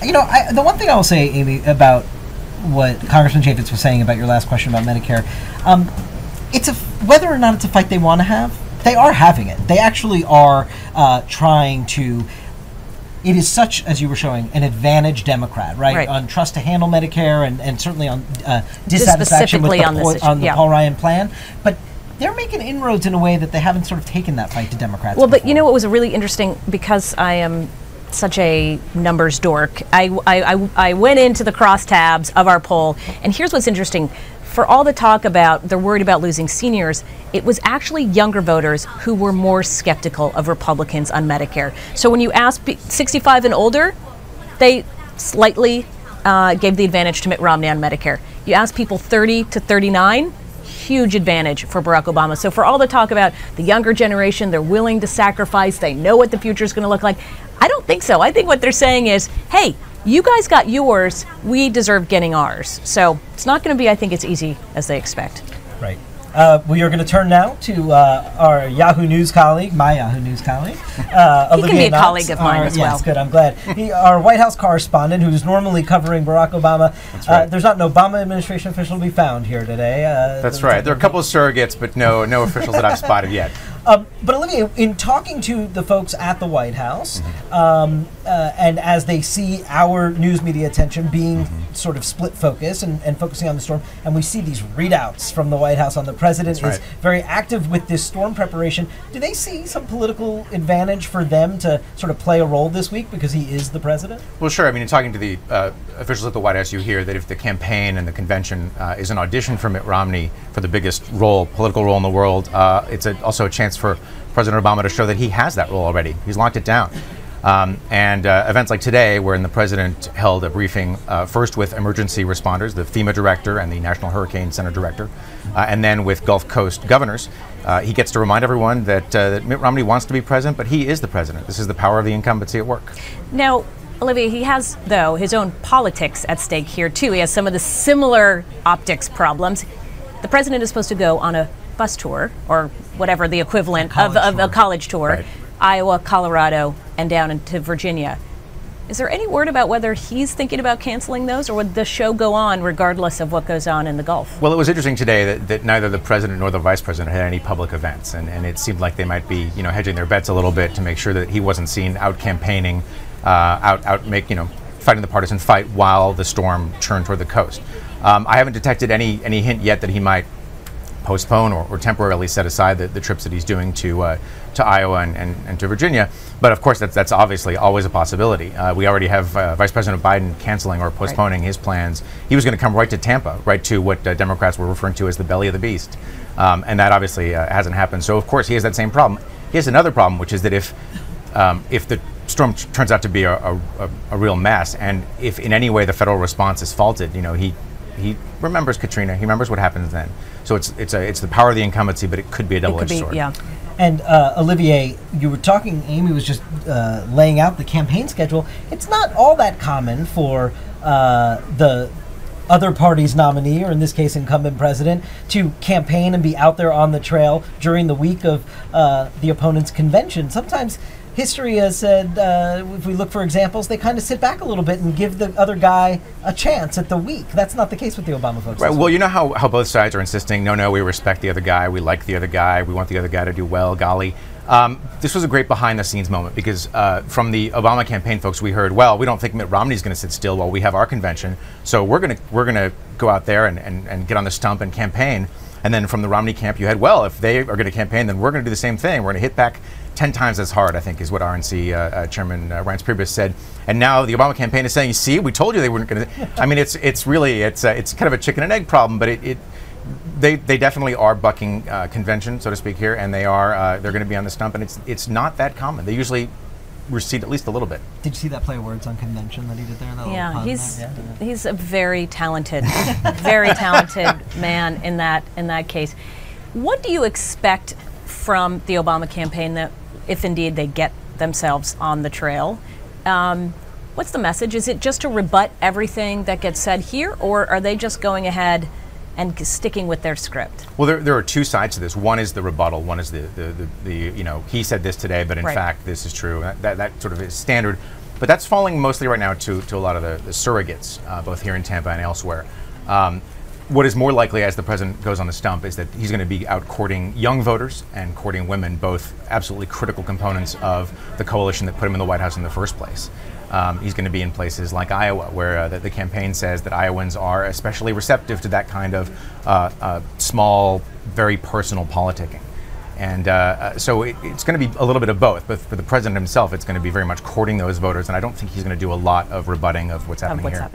You know, the one thing I will say, Amy, about what Congressman Chaffetz was saying about your last question about Medicare, it's whether or not it's a fight they want to have, they are having it. They actually are trying to. It is such, as you were showing, an advantage Democrat, right? On trust to handle Medicare and certainly on dissatisfaction with the Paul Ryan plan. But they're making inroads in a way that they haven't sort of taken that fight to Democrats before. But you know what was really interesting, because I am such a numbers dork, I went into the crosstabs of our poll, and here's what's interesting. For all the talk about they're worried about losing seniors, it was actually younger voters who were more skeptical of Republicans on Medicare. So when you ask 65 and older, they slightly gave the advantage to Mitt Romney on Medicare. You ask people 30 to 39, huge advantage for Barack Obama. So for all the talk about the younger generation, they're willing to sacrifice, they know what the future is going to look like, I don't think so. I think what they're saying is, hey, you guys got yours, we deserve getting ours. So it's not going to be, I think, as easy as they expect. Right. We are going to turn now to our Yahoo News colleague, my Yahoo News colleague, Olivier. He can be a Knox, colleague of mine as well. Yes, good, I'm glad. Our White House correspondent, who's normally covering Barack Obama. That's right. There's not an Obama administration official to be found here today. That's right. There are a couple of surrogates, but no officials that I've spotted yet. But Olivier, in talking to the folks at the White House, and as they see our news media attention being sort of split focus and focusing on the storm, and we see these readouts from the White House on the president is very active with this storm preparation, do they see some political advantage for them to sort of play a role this week because he is the president? Well, sure. I mean, in talking to the officials at the White House, you hear that if the campaign and the convention is an audition for Mitt Romney for the biggest political role in the world, it's also a chance for President Obama to show that he has that role already. He's locked it down. And events like today, wherein the president held a briefing first with emergency responders, the FEMA director and the National Hurricane Center director, and then with Gulf Coast governors, he gets to remind everyone that Mitt Romney wants to be president, but he is the president. This is the power of the incumbency at work. Now, Olivier, he has, though, his own politics at stake here, too. He has some of the similar optics problems. The president is supposed to go on a bus tour, or whatever the equivalent of a college tour, Iowa, Colorado, and down into Virginia. Is there any word about whether he's thinking about canceling those, or would the show go on regardless of what goes on in the Gulf? Well, it was interesting today that neither the president nor the vice president had any public events, and it seemed like they might be, hedging their bets a little bit to make sure that he wasn't seen out campaigning, fighting the partisan fight while the storm churned toward the coast. I haven't detected any hint yet that he might postpone or temporarily set aside the trips that he's doing to Iowa and to Virginia. But of course, that's obviously always a possibility. We already have Vice President Biden canceling or postponing his plans. He was going to come right to Tampa, right to what Democrats were referring to as the belly of the beast. And that obviously hasn't happened. So of course, he has that same problem. He has another problem, which is that if the storm turns out to be a real mess, and if in any way the federal response is faulted, he remembers Katrina. He remembers what happens then. So it's the power of the incumbency, but it could be a double-edged sword. Yeah. And Olivier, you were talking. Amy was just laying out the campaign schedule. It's not all that common for the other party's nominee, or in this case, incumbent president, to campaign and be out there on the trail during the week of the opponent's convention. Sometimes history has said, if we look for examples, they kind of sit back a little bit and give the other guy a chance at the week. That's not the case with the Obama folks. Right. Well, you know how both sides are insisting, no, we respect the other guy, we like the other guy, we want the other guy to do well, golly. This was a great behind-the-scenes moment because from the Obama campaign folks, we heard, well, we don't think Mitt Romney's going to sit still while we have our convention, so we're gonna go out there and get on the stump and campaign. And then from the Romney camp, you had, well, if they are going to campaign, then we're going to do the same thing. We're going to hit back 10 times as hard, I think, is what RNC Chairman Reince Priebus said. And now the Obama campaign is saying, see, we told you they weren't going to. I mean, it's really kind of a chicken and egg problem, but they definitely are bucking convention, so to speak, here, and they're going to be on the stump, and it's not that common. They usually recede at least a little bit. Did you see that play of words on convention that he did there? Yeah, he's a very talented, very talented man in that case. What do you expect from the Obama campaign, that if indeed they get themselves on the trail? What's the message? Is it just to rebut everything that gets said here, or are they just going ahead and sticking with their script? Well, there are two sides to this. One is the rebuttal. One is the he said this today, but in fact this is true. That sort of is standard. But that's falling mostly right now to a lot of the surrogates, both here in Tampa and elsewhere. What is more likely as the president goes on the stump is that he's going to be out courting young voters and courting women, both absolutely critical components of the coalition that put him in the White House in the first place. He's going to be in places like Iowa, where the campaign says that Iowans are especially receptive to that kind of small, very personal politicking. And so it's going to be a little bit of both. But for the president himself, it's going to be very much courting those voters. And I don't think he's going to do a lot of rebutting of what's happening here.